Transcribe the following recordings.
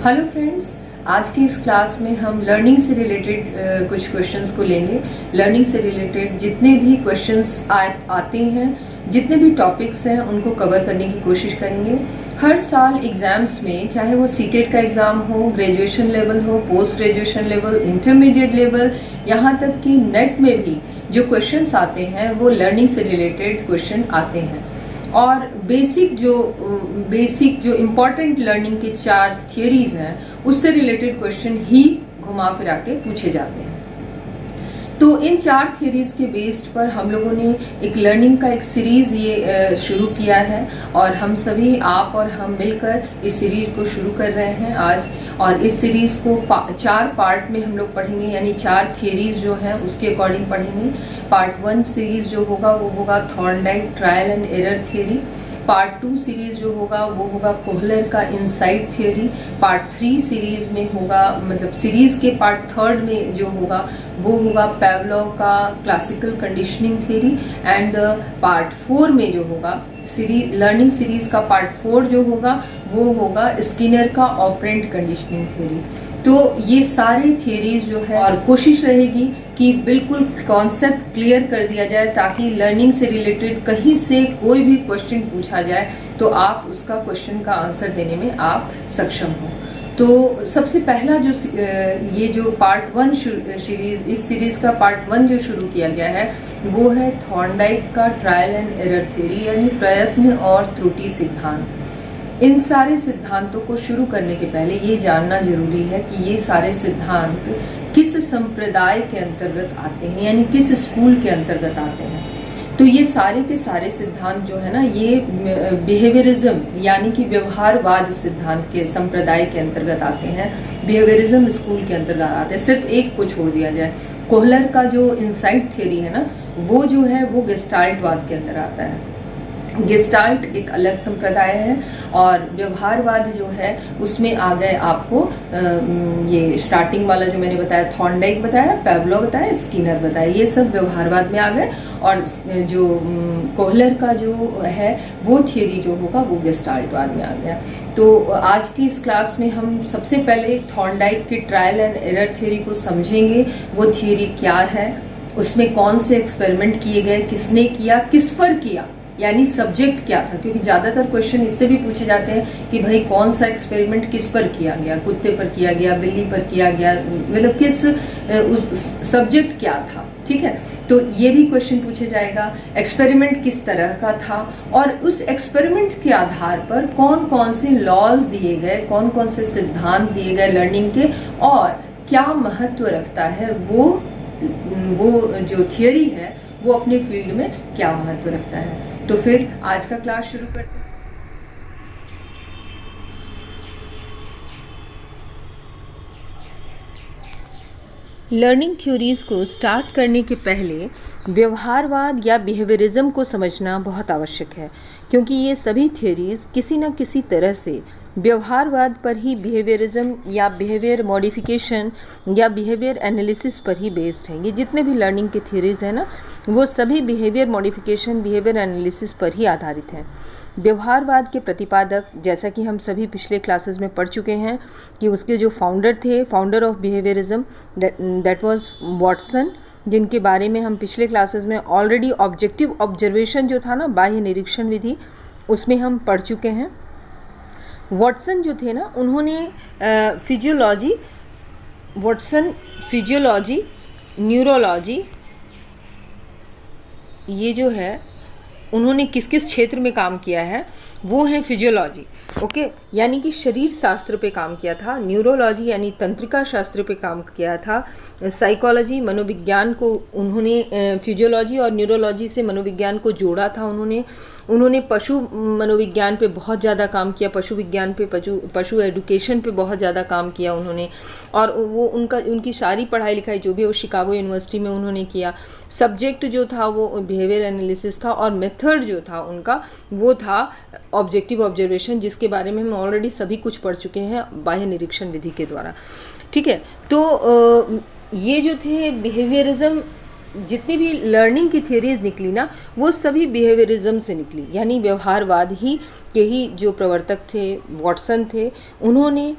Hello friends, आज की इस क्लास में हम लर्निंग से रिलेटेड कुछ क्वेश्चंस को लेंगे। लर्निंग से रिलेटेड जितने भी क्वेश्चंस आते हैं, जितने भी टॉपिक्स हैं, उनको कवर करने की कोशिश करेंगे। हर साल एग्जाम्स में, चाहे वो सीटेट का एग्ज़ाम हो, ग्रेजुएशन लेवल हो, post graduation level, intermediate level, यहाँ तक कि नेट में भी जो क्वेश्चंस आते हैं वो लर्निंग से रिलेटेड क्वेश्चन आते हैं। और बेसिक जो इम्पॉर्टेंट लर्निंग के 4 थियरीज हैं, उससे रिलेटेड क्वेश्चन ही घुमा फिरा के पूछे जाते हैं। तो इन 4 थियरीज के बेस्ड पर हम लोगों ने एक लर्निंग का एक सीरीज ये शुरू किया है, और हम सभी, आप और हम मिलकर इस सीरीज को शुरू कर रहे हैं आज। और इस सीरीज को 4 पार्ट में हम लोग पढ़ेंगे, यानी 4 थियरीज जो हैं उसके अकॉर्डिंग पढ़ेंगे। पार्ट 1 सीरीज जो होगा वो होगा Thorndike trial and error theory. Part 2 series जो होगा वो होगा कोहलर का इनसाइट थियरी। पार्ट 3 सीरीज में होगा, मतलब सीरीज के पार्ट 3 में जो होगा वो होगा पेवलोव का classical conditioning theory. And part 4 में जो होगा लर्निंग सीरीज का पार्ट 4 जो होगा वो होगा स्किनर का ऑपरेंट कंडीशनिंग थियरी। तो ये सारी थियरीज जो है, और कोशिश रहेगी कि बिल्कुल कॉन्सेप्ट क्लियर कर दिया जाए, ताकि लर्निंग से रिलेटेड कहीं से कोई भी क्वेश्चन पूछा जाए तो आप उसका क्वेश्चन का आंसर देने में आप सक्षम हो। तो सबसे पहला ये जो पार्ट 1 सीरीज, इस सीरीज का पार्ट 1 जो शुरू किया गया है वो है थॉर्नडाइक का ट्रायल एंड एरर थ्योरी, यानी प्रयत्न और त्रुटि सिद्धांत। इन सारे सिद्धांतों को शुरू करने के पहले ये जानना जरूरी है कि ये सारे सिद्धांत किस संप्रदाय के अंतर्गत आते हैं, यानी किस स्कूल के अंतर्गत आते हैं। तो ये सारे के सारे सिद्धांत जो है ना, ये बिहेवियरिज्म यानी कि व्यवहारवाद सिद्धांत के संप्रदाय के अंतर्गत आते हैं, बिहेवियरिज्म स्कूल के अंतर्गत आते हैं। सिर्फ एक को छोड़ दिया जाए, कोहलर का जो इनसाइट थियरी है ना, वो जो है वो गेस्टाल्टवाद के अंदर आता है। गेस्टाल्ट एक अलग संप्रदाय है, और व्यवहारवाद जो है उसमें आ गए आपको ये स्टार्टिंग वाला जो मैंने बताया, थॉर्नडाइक बताया, पेवलोव बताया, स्किनर बताया, ये सब व्यवहारवाद में आ गए। और जो कोहलर का जो है वो थियरी जो होगा वो गेस्टाल्टवाद में आ गया। तो आज की इस क्लास में हम सबसे पहले थॉर्नडाइक की ट्रायल एंड एरर थियरी को समझेंगे। वो थियरी क्या है, उसमें कौन से एक्सपेरिमेंट किए गए, किसने किया, किस पर किया, यानी सब्जेक्ट क्या था। क्योंकि ज्यादातर क्वेश्चन इससे भी पूछे जाते हैं कि भाई कौन सा एक्सपेरिमेंट किस पर किया गया, कुत्ते पर किया गया, बिल्ली पर किया गया, मतलब किस उस सब्जेक्ट क्या था। ठीक है, तो ये भी क्वेश्चन पूछे जाएगा, एक्सपेरिमेंट किस तरह का था, और उस एक्सपेरिमेंट के आधार पर कौन कौन से लॉज दिए गए, कौन कौन से सिद्धांत दिए गए लर्निंग के, और क्या महत्व रखता है वो जो थियरी है वो अपने फील्ड में क्या महत्व रखता है। तो फिर आज का क्लास शुरू करते हैं। लर्निंग थ्योरीज को स्टार्ट करने के पहले व्यवहारवाद या बिहेवियरिज्म को समझना बहुत आवश्यक है, क्योंकि ये सभी थ्योरीज किसी न किसी तरह से व्यवहारवाद पर ही, बिहेवियरिज्म या बिहेवियर मॉडिफिकेशन या बिहेवियर एनालिसिस पर ही बेस्ड हैं। ये जितने भी लर्निंग के थ्योरीज हैं ना, वो सभी बिहेवियर मॉडिफिकेशन, बिहेवियर एनालिसिस पर ही आधारित हैं। व्यवहारवाद के प्रतिपादक, जैसा कि हम सभी पिछले क्लासेस में पढ़ चुके हैं कि उसके जो फाउंडर थे, founder of behaviourism, that was Watson, जिनके बारे में हम पिछले क्लासेस में ऑलरेडी ऑब्जेक्टिव ऑब्जर्वेशन जो था ना, बाह्य निरीक्षण विधि, उसमें हम पढ़ चुके हैं। वॉटसन जो थे ना, उन्होंने फिजियोलॉजी, न्यूरोलॉजी, ये जो है उन्होंने किस किस क्षेत्र में काम किया है, वो है फिजियोलॉजी, ओके, यानी कि शरीर शास्त्र पे काम किया था। न्यूरोलॉजी यानी तंत्रिका शास्त्र पे काम किया था। साइकोलॉजी, मनोविज्ञान को उन्होंने, फिजियोलॉजी और न्यूरोलॉजी से मनोविज्ञान को जोड़ा था उन्होंने पशु मनोविज्ञान पे बहुत ज़्यादा काम किया, पशु विज्ञान पे, पशु एडुकेशन पे बहुत ज़्यादा काम किया उन्होंने। और वो उनकी सारी पढ़ाई लिखाई जो भी वो शिकागो यूनिवर्सिटी में उन्होंने किया। सब्जेक्ट जो था वो बिहेवियर एनालिसिस था, और मेथड जो था उनका वो था ऑब्जेक्टिव ऑब्जर्वेशन, जिसके बारे में हम ऑलरेडी सभी कुछ पढ़ चुके हैं बाह्य निरीक्षण विधि के द्वारा। ठीक है, तो ये जो थे बिहेवियरिज्म जितनी भी लर्निंग की थियरीज निकली ना, वो सभी बिहेवियरिज्म से निकली, यानी व्यवहारवाद ही के ही जो प्रवर्तक थे, वॉटसन थे, उन्होंने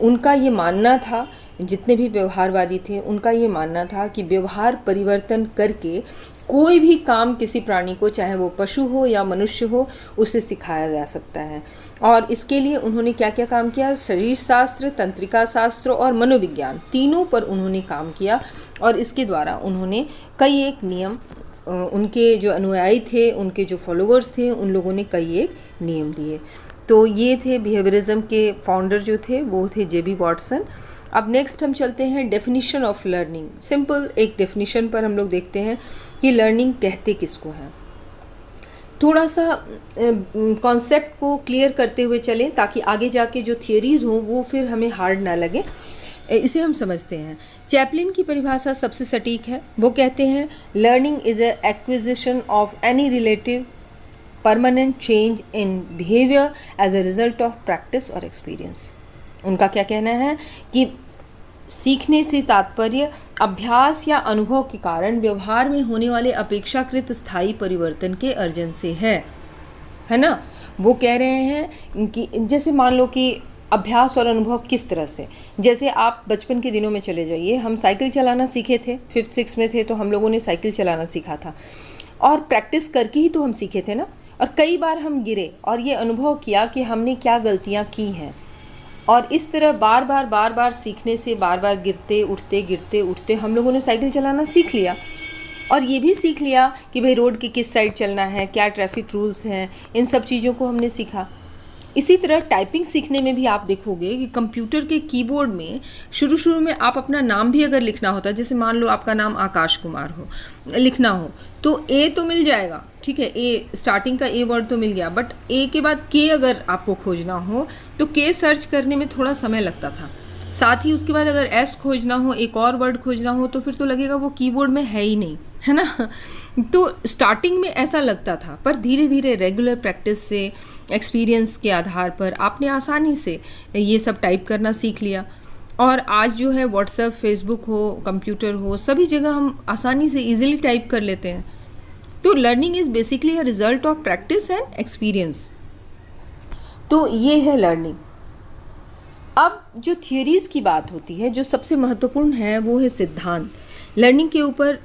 उनका ये मानना था, जितने भी व्यवहारवादी थे उनका ये मानना था कि व्यवहार परिवर्तन करके कोई भी काम किसी प्राणी को, चाहे वो पशु हो या मनुष्य हो, उसे सिखाया जा सकता है। और इसके लिए उन्होंने क्या क्या काम किया, शरीर शास्त्र, तंत्रिका शास्त्र और मनोविज्ञान, तीनों पर उन्होंने काम किया। और इसके द्वारा उन्होंने कई एक नियम, उनके जो अनुयायी थे, उनके जो फॉलोअर्स थे, उन लोगों ने कई एक नियम दिए। तो ये थे बिहेवियरिज्म के फाउंडर जो थे, वो थे जे.बी. वॉटसन। अब नेक्स्ट हम चलते हैं डेफिनेशन ऑफ लर्निंग। सिंपल एक डेफिनेशन पर हम लोग देखते हैं कि लर्निंग कहते किसको हैं। थोड़ा सा कॉन्सेप्ट को क्लियर करते हुए चलें ताकि आगे जाके जो थियरीज हों वो फिर हमें हार्ड ना लगे। इसे हम समझते हैं। चैपलिन की परिभाषा सबसे सटीक है। वो कहते हैं learning is a acquisition of any relative permanent change in behaviour as a result of practice और एक्सपीरियंस। उनका क्या कहना है कि सीखने से तात्पर्य अभ्यास या अनुभव के कारण व्यवहार में होने वाले अपेक्षाकृत स्थायी परिवर्तन के अर्जन से है ना। वो कह रहे हैं कि जैसे मान लो कि अभ्यास और अनुभव किस तरह से, जैसे आप बचपन के दिनों में चले जाइए, हम साइकिल चलाना सीखे थे, 5th-6th में थे तो हम लोगों ने साइकिल चलाना सीखा था और प्रैक्टिस करके ही तो हम सीखे थे ना। और कई बार हम गिरे और ये अनुभव किया कि हमने क्या गलतियाँ की हैं, और इस तरह बार बार सीखने से बार बार गिरते उठते हम लोगों ने साइकिल चलाना सीख लिया। और ये भी सीख लिया कि भाई रोड की किस साइड चलना है, क्या ट्रैफिक रूल्स हैं, इन सब चीज़ों को हमने सीखा। इसी तरह टाइपिंग सीखने में भी आप देखोगे कि कंप्यूटर के कीबोर्ड में शुरू में आप अपना नाम भी अगर लिखना होता है, जैसे मान लो आपका नाम आकाश कुमार हो, लिखना हो तो ए तो मिल जाएगा, ठीक है, ए स्टार्टिंग का ए वर्ड तो मिल गया, बट ए के बाद के अगर आपको खोजना हो तो के सर्च करने में थोड़ा समय लगता था। साथ ही उसके बाद अगर एस खोजना हो, एक और वर्ड खोजना हो, तो फिर तो लगेगा वो कीबोर्ड में है ही नहीं, है ना। तो स्टार्टिंग में ऐसा लगता था, पर धीरे धीरे रेगुलर प्रैक्टिस से, एक्सपीरियंस के आधार पर आपने आसानी से ये सब टाइप करना सीख लिया। और आज जो है व्हाट्सएप, फेसबुक हो, कंप्यूटर हो, सभी जगह हम आसानी से इजीली टाइप कर लेते हैं। तो learning is basically a result of practice and experience. तो ये है लर्निंग। अब जो थियरीज़ की बात होती है, जो सबसे महत्वपूर्ण है वो है सिद्धांत। लर्निंग के ऊपर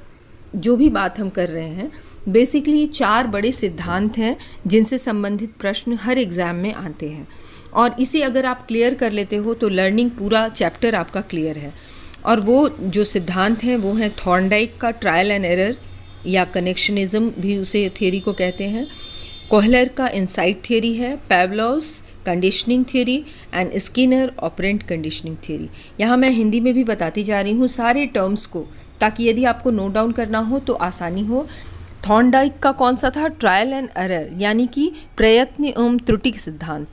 जो भी बात हम कर रहे हैं, बेसिकली 4 बड़े सिद्धांत हैं जिनसे संबंधित प्रश्न हर एग्ज़ाम में आते हैं, और इसे अगर आप क्लियर कर लेते हो तो लर्निंग पूरा चैप्टर आपका क्लियर है। और वो जो सिद्धांत हैं वो हैं थॉर्नडाइक का ट्रायल एंड एरर या कनेक्शनिज्म भी उसे थियरी को कहते हैं, कोहलर का इनसाइट थियरी है, Pavlov's conditioning theory and Skinner operant conditioning theory. यहाँ मैं हिंदी में भी बताती जा रही हूँ सारे टर्म्स को, ताकि यदि आपको नोट डाउन करना हो तो आसानी हो। थॉर्नडाइक का कौन सा था, ट्रायल एंड एरर, यानी कि प्रयत्न एवं त्रुटि सिद्धांत,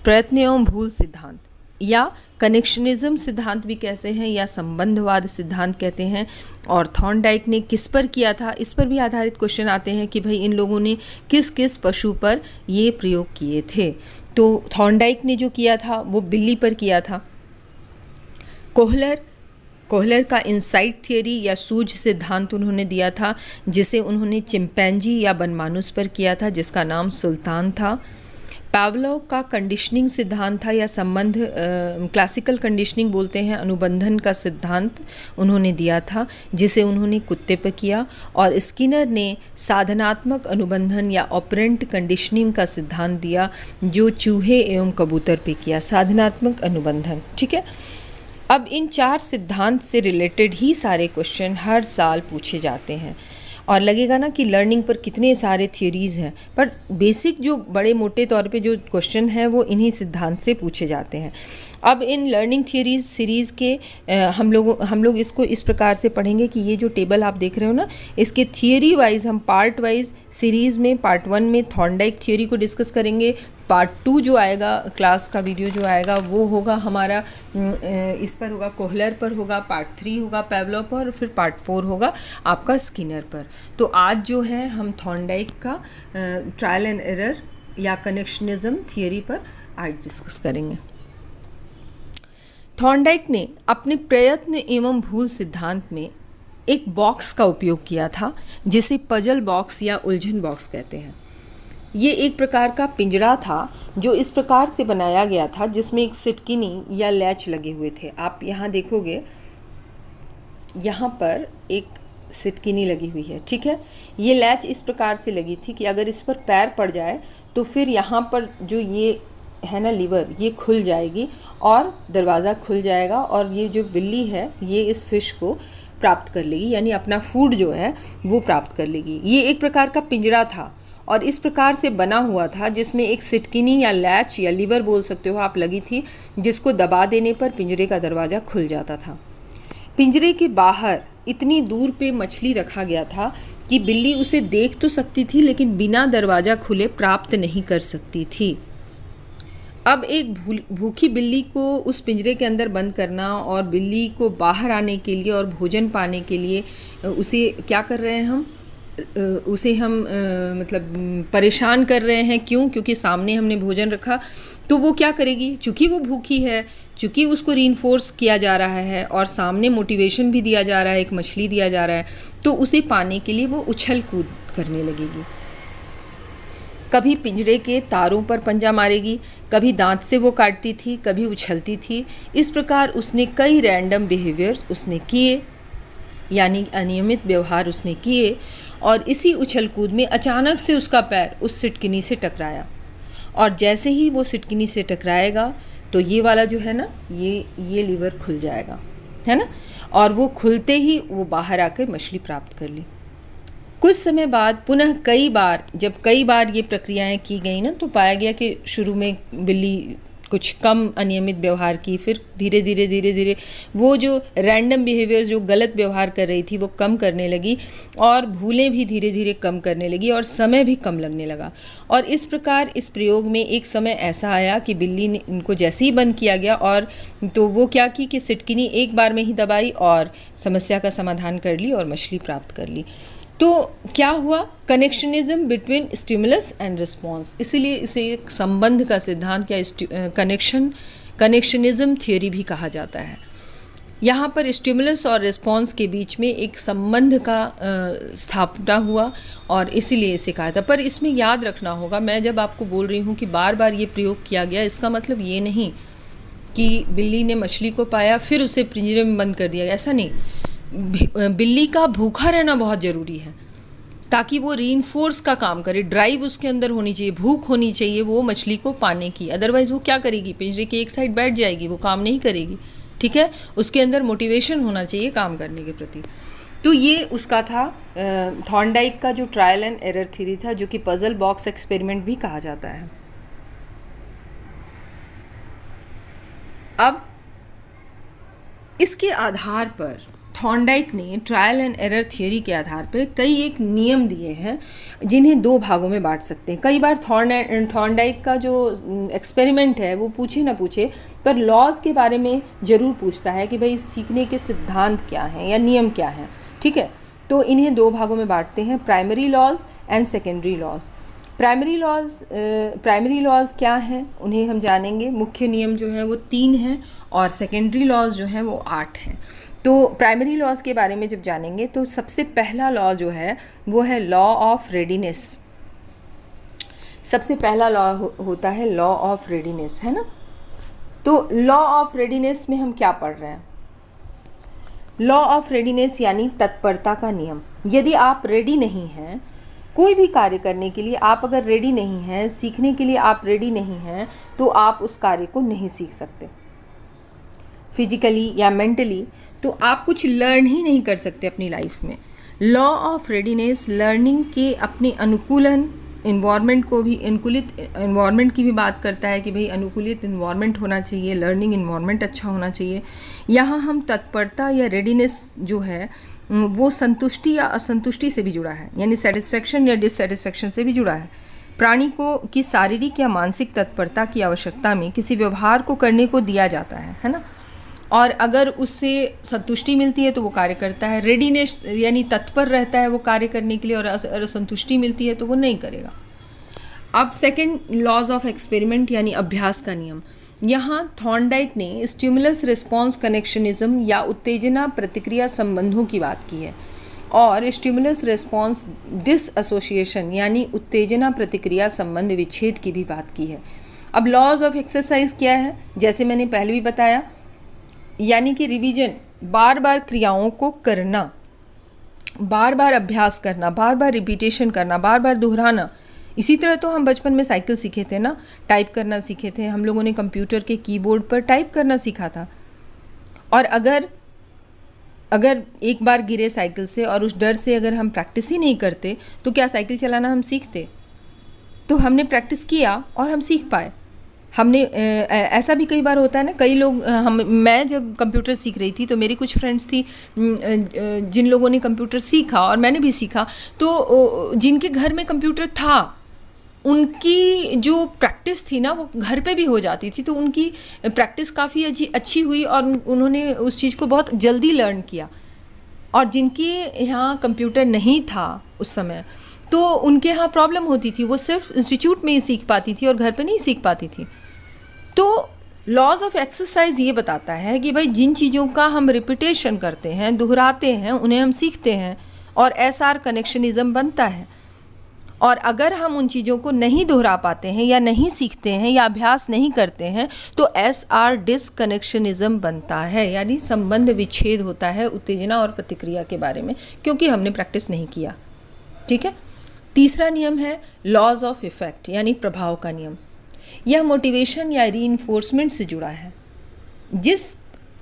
प्रयत्न एवं भूल सिद्धांत, या कनेक्शनिज्म सिद्धांत भी कैसे हैं, या संबंधवाद सिद्धांत कहते हैं। और थॉर्नडाइक ने किस पर किया था, इस पर भी आधारित क्वेश्चन आते हैं कि भाई इन लोगों ने किस किस पशु पर ये प्रयोग किए थे। तो थॉर्नडाइक ने जो किया था वो बिल्ली पर किया था। कोहलर का इनसाइट थियरी या सूझ सिद्धांत उन्होंने दिया था, जिसे उन्होंने चिंपैंजी या बनमानुस पर किया था, जिसका नाम सुल्तान था। पावलोव का कंडीशनिंग सिद्धांत था, या संबंध, क्लासिकल कंडीशनिंग बोलते हैं, अनुबंधन का सिद्धांत उन्होंने दिया था, जिसे उन्होंने कुत्ते पर किया। और स्किनर ने साधनात्मक अनुबंधन या ऑपरेंट कंडीशनिंग का सिद्धांत दिया, जो चूहे एवं कबूतर पे किया, साधनात्मक अनुबंधन, ठीक है। अब इन 4 सिद्धांत से रिलेटेड ही सारे क्वेश्चन हर साल पूछे जाते हैं, और लगेगा ना कि लर्निंग पर कितने सारे थियरीज़ हैं, पर बेसिक जो बड़े मोटे तौर पे जो क्वेश्चन हैं वो इन्हीं सिद्धांत से पूछे जाते हैं। अब इन लर्निंग थियरीज सीरीज़ के हम लोग इसको इस प्रकार से पढ़ेंगे कि ये जो टेबल आप देख रहे हो ना, इसके थियरी वाइज हम पार्ट वाइज सीरीज़ में पार्ट 1 में थॉर्नडाइक थियरी को डिस्कस करेंगे, पार्ट 2 जो आएगा, क्लास का वीडियो जो आएगा वो होगा हमारा इस पर होगा, कोहलर पर होगा, पार्ट 3 होगा पावलोव पर, और फिर पार्ट 4 होगा आपका स्किनर पर। तो आज जो है हम थॉर्नडाइक का ट्रायल एंड एरर या कनेक्शनिज्म थियरी पर आज डिस्कस करेंगे। थॉर्नडाइक ने अपने प्रयत्न एवं भूल सिद्धांत में एक बॉक्स का उपयोग किया था जिसे पजल बॉक्स या उलझन बॉक्स कहते हैं। ये एक प्रकार का पिंजरा था जो इस प्रकार से बनाया गया था जिसमें एक सिटकिनी या लैच लगे हुए थे। आप यहाँ देखोगे, यहाँ पर एक सिटकिनी लगी हुई है, ठीक है। ये लैच इस प्रकार से लगी थी कि अगर इस पर पैर पड़ जाए तो फिर यहाँ पर जो ये है ना लीवर, ये खुल जाएगी और दरवाज़ा खुल जाएगा और ये जो बिल्ली है ये इस फिश को प्राप्त कर लेगी, यानी अपना फूड जो है वो प्राप्त कर लेगी। ये एक प्रकार का पिंजरा था और इस प्रकार से बना हुआ था जिसमें एक सिटकिनी या लैच या लीवर बोल सकते हो आप लगी थी, जिसको दबा देने पर पिंजरे का दरवाज़ा खुल जाता था। पिंजरे के बाहर इतनी दूर पे मछली रखा गया था कि बिल्ली उसे देख तो सकती थी लेकिन बिना दरवाज़ा खुले प्राप्त नहीं कर सकती थी। अब एक भूखी बिल्ली को उस पिंजरे के अंदर बंद करना और बिल्ली को बाहर आने के लिए और भोजन पाने के लिए उसे क्या कर रहे हैं उसे हम मतलब परेशान कर रहे हैं। क्यों? क्योंकि सामने हमने भोजन रखा तो वो क्या करेगी, चूँकि वो भूखी है, चूँकि उसको रीइंफोर्स किया जा रहा है और सामने मोटिवेशन भी दिया जा रहा है, एक मछली दिया जा रहा है, तो उसे पाने के लिए वो उछल कूद करने लगेगी। कभी पिंजरे के तारों पर पंजा मारेगी, कभी दांत से वो काटती थी, कभी उछलती थी। इस प्रकार उसने कई रैंडम बिहेवियर्स उसने किए, यानी अनियमित व्यवहार उसने किए और इसी उछल कूद में अचानक से उसका पैर उस सिटकिनी से टकराया और जैसे ही वो सिटकिनी से टकराएगा तो ये वाला जो है ना ये लीवर खुल जाएगा, है ना। और वो खुलते ही वो बाहर आकर मछली प्राप्त कर ली। कुछ समय बाद पुनः जब कई बार ये प्रक्रियाएं की गई ना, तो पाया गया कि शुरू में बिल्ली कुछ कम अनियमित व्यवहार की, फिर धीरे धीरे वो जो रैंडम बिहेवियर्स, जो गलत व्यवहार कर रही थी, वो कम करने लगी और भूलें भी धीरे धीरे कम करने लगी और समय भी कम लगने लगा। और इस प्रकार इस प्रयोग में एक समय ऐसा आया कि बिल्ली ने इनको जैसे ही बंद किया गया और तो वो क्या की कि सिटकिनी एक बार में ही दबाई और समस्या का समाधान कर ली और मछली प्राप्त कर ली। तो क्या हुआ, connectionism between stimulus and response, इसीलिए इसे एक संबंध का सिद्धांत या कनेक्शनिज्म थ्योरी भी कहा जाता है। यहाँ पर स्टिमुलस और रिस्पॉन्स के बीच में एक संबंध का स्थापना हुआ और इसीलिए इसे कहा था। पर इसमें याद रखना होगा, मैं जब आपको बोल रही हूँ कि बार बार ये प्रयोग किया गया, इसका मतलब ये नहीं कि बिल्ली ने मछली को पाया फिर उसे पिंजरे में बंद कर दिया, ऐसा नहीं। बिल्ली का भूखा रहना बहुत ज़रूरी है ताकि वो रीइंफोर्स का काम करे, ड्राइव उसके अंदर होनी चाहिए, भूख होनी चाहिए वो मछली को पाने की। अदरवाइज़ वो क्या करेगी, पिंजरे की एक साइड बैठ जाएगी, वो काम नहीं करेगी, ठीक है। उसके अंदर मोटिवेशन होना चाहिए काम करने के प्रति। तो ये उसका था थॉर्नडाइक का जो ट्रायल एंड एरर थ्योरी था, जो कि पजल बॉक्स एक्सपेरिमेंट भी कहा जाता है। अब इसके आधार पर थॉर्नडाइक ने ट्रायल एंड एरर थ्योरी के आधार पर कई एक नियम दिए हैं जिन्हें दो भागों में बांट सकते हैं। कई बार थॉर्नडाइक का जो एक्सपेरिमेंट है वो पूछे ना पूछे पर लॉज के बारे में ज़रूर पूछता है कि भाई सीखने के सिद्धांत क्या हैं या नियम क्या हैं, ठीक है। तो इन्हें दो भागों में बांटते हैं, primary laws and secondary laws. Primary laws क्या हैं उन्हें हम जानेंगे। मुख्य नियम जो है वो 3 हैं और सेकेंडरी लॉज जो हैं वो 8 हैं। तो प्राइमरी लॉज के बारे में जब जानेंगे तो सबसे पहला लॉ जो है वो है लॉ ऑफ रेडीनेस। सबसे पहला लॉ होता है लॉ ऑफ रेडीनेस, है ना। तो लॉ ऑफ रेडीनेस में हम क्या पढ़ रहे हैं, लॉ ऑफ रेडीनेस यानी तत्परता का नियम। यदि आप रेडी नहीं हैं कोई भी कार्य करने के लिए, आप अगर रेडी नहीं हैं, सीखने के लिए आप रेडी नहीं हैं, तो आप उस कार्य को नहीं सीख सकते। फिजिकली या मेंटली तो आप कुछ लर्न ही नहीं कर सकते अपनी लाइफ में। लॉ ऑफ रेडीनेस लर्निंग के अपने अनुकूलन इन्वायरमेंट को भी, अनुकूलित इन्वायरमेंट की भी बात करता है कि भाई अनुकूलित इन्वायरमेंट होना चाहिए, लर्निंग इन्वायरमेंट अच्छा होना चाहिए। यहाँ हम तत्परता या रेडीनेस जो है वो संतुष्टि या असंतुष्टि से भी जुड़ा है, यानी सेटिस्फैक्शन या डिससेटिस्फैक्शन से भी जुड़ा है। प्राणी को की शारीरिक या मानसिक तत्परता की आवश्यकता में किसी व्यवहार को करने को दिया जाता है ना। और अगर उससे संतुष्टि मिलती है तो वो कार्य करता है, रेडीनेस यानी तत्पर रहता है वो कार्य करने के लिए, और असंतुष्टि मिलती है तो वो नहीं करेगा। अब सेकंड लॉज ऑफ एक्सपेरिमेंट यानी अभ्यास का नियम। यहाँ थॉर्नडाइक ने स्टिमुलस रिस्पॉन्स कनेक्शनिज्म या उत्तेजना प्रतिक्रिया संबंधों की बात की है और स्टिमुलस रिस्पॉन्स डिसएसोसिएशन यानी उत्तेजना प्रतिक्रिया संबंध विच्छेद की भी बात की है। अब लॉज ऑफ एक्सरसाइज क्या है, जैसे मैंने पहले भी बताया, यानी कि रिवीजन, बार बार क्रियाओं को करना, बार बार अभ्यास करना, बार बार रिपीटेशन करना, बार बार दोहराना। इसी तरह तो हम बचपन में साइकिल सीखे थे ना, टाइप करना सीखे थे, हम लोगों ने कंप्यूटर के कीबोर्ड पर टाइप करना सीखा था। और अगर एक बार गिरे साइकिल से और उस डर से अगर हम प्रैक्टिस ही नहीं करते तो क्या साइकिल चलाना हम सीखते? तो हमने प्रैक्टिस किया और हम सीख पाए। हमने ऐसा भी कई बार होता है ना, कई लोग मैं जब कंप्यूटर सीख रही थी तो मेरी कुछ फ्रेंड्स थी जिन लोगों ने कंप्यूटर सीखा और मैंने भी सीखा, तो जिनके घर में कंप्यूटर था उनकी जो प्रैक्टिस थी ना वो घर पे भी हो जाती थी, तो उनकी प्रैक्टिस काफ़ी अच्छी हुई और उन्होंने उस चीज़ को बहुत जल्दी लर्न किया। और जिनके यहाँ कंप्यूटर नहीं था उस समय तो उनके यहाँ प्रॉब्लम होती थी, वो सिर्फ इंस्टीट्यूट में ही सीख पाती थी और घर पे नहीं सीख पाती थी। तो लॉज ऑफ एक्सरसाइज ये बताता है कि भाई जिन चीज़ों का हम रिपीटेशन करते हैं, दोहराते हैं, उन्हें हम सीखते हैं और एसआर कनेक्शनिज्म बनता है। और अगर हम उन चीज़ों को नहीं दोहरा पाते हैं या नहीं सीखते हैं या अभ्यास नहीं करते हैं तो एसआर डिसकनेक्शनिज्म बनता है, यानी संबंध विच्छेद होता है उत्तेजना और प्रतिक्रिया के बारे में, क्योंकि हमने प्रैक्टिस नहीं किया। ठीक है। तीसरा नियम है लॉज ऑफ इफेक्ट यानी प्रभाव का नियम। यह मोटिवेशन या रीइंफोर्समेंट से जुड़ा है। जिस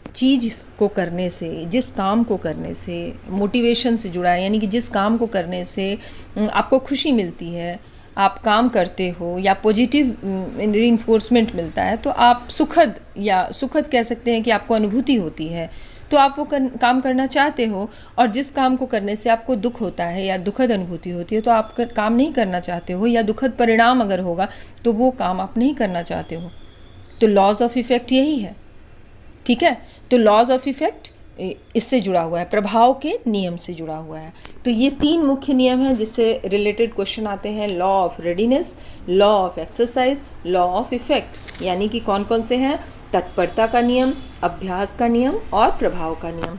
चीज़ को करने से, जिस काम को करने से मोटिवेशन से जुड़ा है, यानी कि जिस काम को करने से आपको खुशी मिलती है, आप काम करते हो या पॉजिटिव रीइंफोर्समेंट मिलता है, तो आप सुखद कह सकते हैं कि आपको अनुभूति होती है, तो आप वो काम करना चाहते हो। और जिस काम को करने से आपको दुख होता है या दुखद अनुभूति होती है तो आप काम नहीं करना चाहते हो, या दुखद परिणाम अगर होगा तो वो काम आप नहीं करना चाहते हो। तो लॉज ऑफ इफेक्ट यही है। ठीक है। तो लॉज ऑफ इफेक्ट इससे जुड़ा हुआ है, प्रभाव के नियम से जुड़ा हुआ है। तो ये 3 मुख्य नियम हैं जिससे रिलेटेड क्वेश्चन आते हैं, law of readiness, law of exercise, law of effect. यानी कि कौन कौन से हैं? तत्परता का नियम, अभ्यास का नियम और प्रभाव का नियम।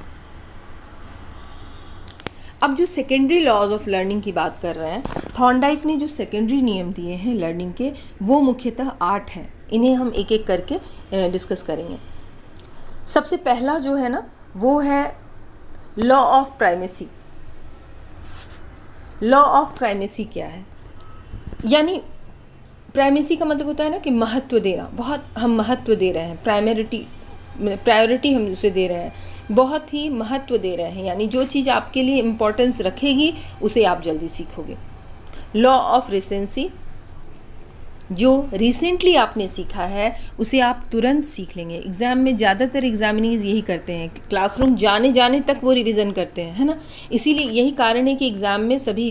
अब जो सेकेंडरी लॉज ऑफ लर्निंग की बात कर रहे हैं, थॉर्नडाइक ने जो सेकेंडरी नियम दिए हैं लर्निंग के, वो मुख्यतः 8 हैं। इन्हें हम एक एक करके डिस्कस करेंगे। सबसे पहला जो है ना वो है law of primacy. Law of primacy क्या है? यानी प्राइमेसी का मतलब होता है ना कि महत्व देना, बहुत हम महत्व दे रहे हैं, प्रायोरिटी हम उसे दे रहे हैं, बहुत ही महत्व दे रहे हैं, यानी जो चीज़ आपके लिए इम्पोर्टेंस रखेगी उसे आप जल्दी सीखोगे। लॉ ऑफ रिसेंसी, जो रिसेंटली आपने सीखा है उसे आप तुरंत सीख लेंगे। एग्ज़ाम में ज़्यादातर एग्जामिनीज यही करते हैं, क्लासरूम जाने तक वो रिवीजन करते हैं, है ना। इसीलिए यही कारण है कि एग्ज़ाम में सभी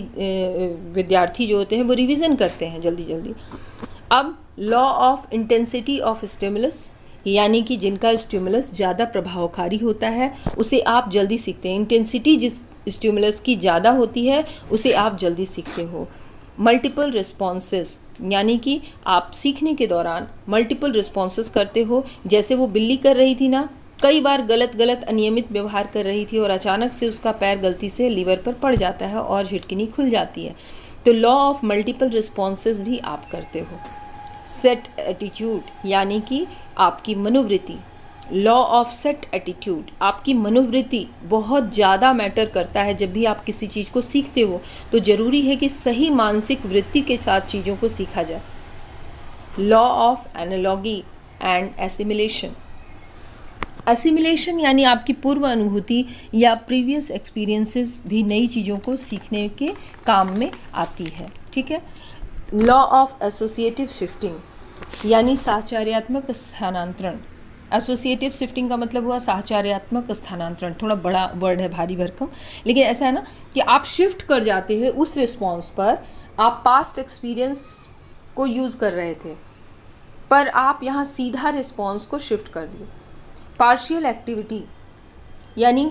विद्यार्थी जो होते हैं वो रिवीजन करते हैं जल्दी। अब law of intensity of stimulus, यानी कि जिनका स्टिमुलस ज़्यादा प्रभावकारी होता है उसे आप जल्दी सीखते हैं। इंटेंसिटी जिस स्टिमुलस की ज़्यादा होती है उसे आप जल्दी सीखते हो। मल्टीपल रिस्पॉन्सेस, यानी कि आप सीखने के दौरान मल्टीपल रिस्पॉन्सेस करते हो। जैसे वो बिल्ली कर रही थी ना, कई बार गलत अनियमित व्यवहार कर रही थी और अचानक से उसका पैर गलती से लीवर पर पड़ जाता है और झिटकिनी खुल जाती है। तो लॉ ऑफ मल्टीपल रिस्पॉन्सेस भी आप करते हो। सेट एटीट्यूड, यानी कि आपकी मनोवृत्ति, लॉ ऑफ सेट एटीट्यूड, आपकी मनोवृत्ति बहुत ज़्यादा मैटर करता है। जब भी आप किसी चीज़ को सीखते हो तो ज़रूरी है कि सही मानसिक वृत्ति के साथ चीज़ों को सीखा जाए। Law of analogy and assimilation, assimilation यानी आपकी पूर्व अनुभूति या प्रीवियस एक्सपीरियंसेस भी नई चीज़ों को सीखने के काम में आती है। ठीक है। लॉ ऑफ एसोसिएटिव शिफ्टिंग, यानी साहचर्यात्मक स्थानांतरण। एसोसिएटिव शिफ्टिंग का मतलब हुआ साहचर्यात्मक स्थानांतरण। थोड़ा बड़ा वर्ड है, भारी भरकम, लेकिन ऐसा है ना कि आप शिफ्ट कर जाते हैं उस रिस्पॉन्स पर। आप पास्ट एक्सपीरियंस को यूज़ कर रहे थे पर आप यहाँ सीधा रिस्पॉन्स को शिफ्ट कर दिए। पार्शियल एक्टिविटी, यानी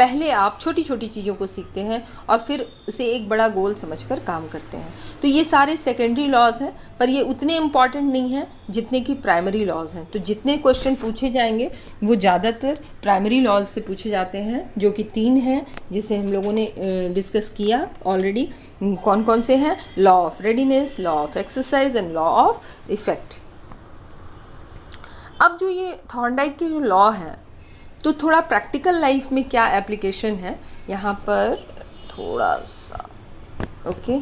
पहले आप छोटी छोटी चीज़ों को सीखते हैं और फिर उसे एक बड़ा गोल समझकर काम करते हैं। तो ये सारे सेकेंडरी लॉज हैं, पर ये उतने इम्पॉर्टेंट नहीं हैं जितने कि प्राइमरी लॉज हैं। तो जितने क्वेश्चन पूछे जाएंगे वो ज़्यादातर प्राइमरी लॉज से पूछे जाते हैं, जो कि 3 हैं, जिसे हम लोगों ने डिस्कस किया ऑलरेडी। कौन कौन से हैं? Law of readiness, law of exercise and law of effect. अब जो ये थॉर्नडाइक के जो लॉ हैं, तो थोड़ा प्रैक्टिकल लाइफ में क्या एप्लीकेशन है यहाँ पर थोड़ा सा ओके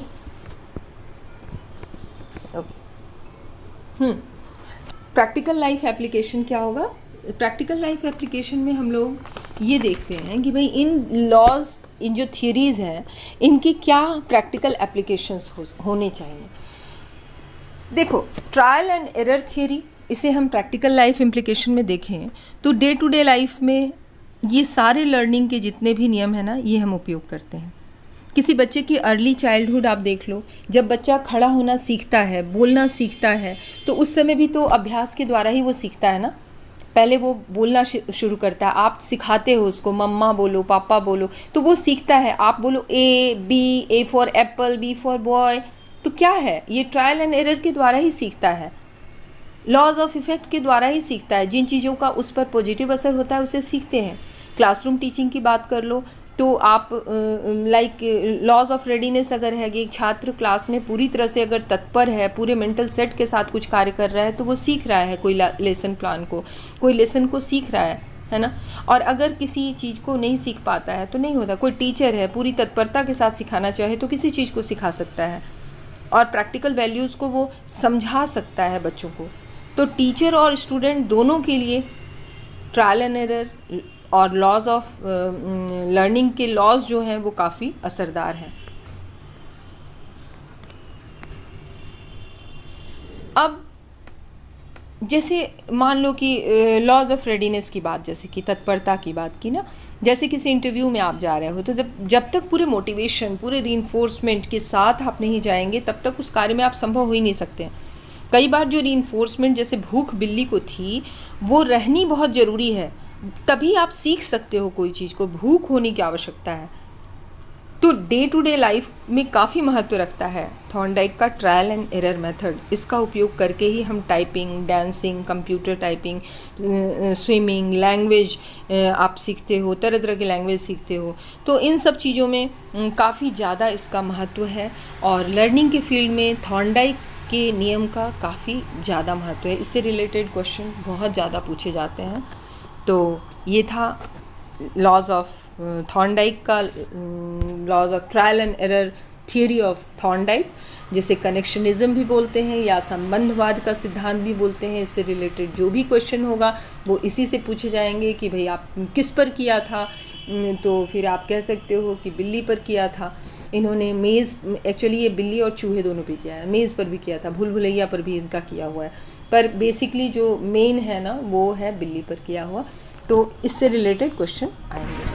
प्रैक्टिकल लाइफ एप्लीकेशन क्या होगा? प्रैक्टिकल लाइफ एप्लीकेशन में हम लोग ये देखते हैं कि भाई इन लॉज, इन जो थियरीज़ हैं, इनकी क्या प्रैक्टिकल एप्लीकेशंस होने चाहिए। देखो, ट्रायल एंड एरर थियरी, इसे हम प्रैक्टिकल लाइफ इम्प्लीकेशन में देखें तो डे टू डे लाइफ में ये सारे लर्निंग के जितने भी नियम हैं ना, ये हम उपयोग करते हैं। किसी बच्चे की अर्ली चाइल्डहुड आप देख लो, जब बच्चा खड़ा होना सीखता है, बोलना सीखता है, तो उस समय भी तो अभ्यास के द्वारा ही वो सीखता है ना। पहले वो बोलना शुरू करता है, आप सिखाते हो उसको, मम्मा बोलो, पापा बोलो, तो वो सीखता है। आप बोलो A for apple, B for boy, तो क्या है ये? ट्रायल एंड एरर के द्वारा ही सीखता है, लॉज ऑफ इफेक्ट के द्वारा ही सीखता है। जिन चीज़ों का उस पर पॉजिटिव असर होता है उसे सीखते हैं। क्लासरूम टीचिंग की बात कर लो तो आप लाइक लॉज ऑफ रेडीनेस अगर है कि एक छात्र क्लास में पूरी तरह से अगर तत्पर है, पूरे मेंटल सेट के साथ कुछ कार्य कर रहा है, तो वो सीख रहा है कोई लेसन प्लान को, कोई लेसन को सीख रहा है ना। और अगर किसी चीज़ को नहीं सीख पाता है तो नहीं होता। कोई टीचर है, पूरी तत्परता के साथ सिखाना चाहे तो किसी चीज़ को सिखा सकता है और प्रैक्टिकल वैल्यूज़ को वो समझा सकता है बच्चों को। तो टीचर और स्टूडेंट दोनों के लिए ट्रायल एंड एरर और लॉज ऑफ लर्निंग के लॉज जो हैं वो काफ़ी असरदार हैं। अब जैसे मान लो कि लॉज ऑफ रेडीनेस की बात, जैसे कि तत्परता की बात की ना, जैसे किसी इंटरव्यू में आप जा रहे हो, तो जब तक पूरे मोटिवेशन, पूरे रीइंफोर्समेंट के साथ आप नहीं जाएंगे, तब तक उस कार्य में आप संभव हो ही नहीं सकते। कई बार जो रीइंफोर्समेंट, जैसे भूख बिल्ली को थी, वो रहनी बहुत ज़रूरी है, तभी आप सीख सकते हो कोई चीज़ को। भूख होने की आवश्यकता है। तो डे टू डे लाइफ में काफ़ी महत्व रखता है थॉर्नडाइक का ट्रायल एंड एरर मेथड। इसका उपयोग करके ही हम typing, dancing, computer typing, swimming, language आप सीखते हो, तरह तरह की लैंग्वेज सीखते हो। तो इन सब चीज़ों में काफ़ी ज़्यादा इसका महत्व है और लर्निंग के फील्ड में थॉर्नडाइक के नियम का काफ़ी ज़्यादा महत्व है। इससे रिलेटेड क्वेश्चन बहुत ज़्यादा पूछे जाते हैं। तो ये था लॉज ऑफ थॉर्नडाइक का, laws of trial and error theory of Thorndike, जिसे कनेक्शनिज्म भी बोलते हैं या संबंधवाद का सिद्धांत भी बोलते हैं। इससे रिलेटेड जो भी क्वेश्चन होगा वो इसी से पूछे जाएंगे कि भाई आप किस पर किया था, तो फिर आप कह सकते हो कि बिल्ली पर किया था। इन्होंने मेज़, एक्चुअली ये बिल्ली और चूहे दोनों पे किया है, मेज़ पर भी किया था, भूल भुलैया पर भी इनका किया हुआ है, पर बेसिकली जो मेन है ना वो है बिल्ली पर किया हुआ। तो इससे रिलेटेड क्वेश्चन आएंगे।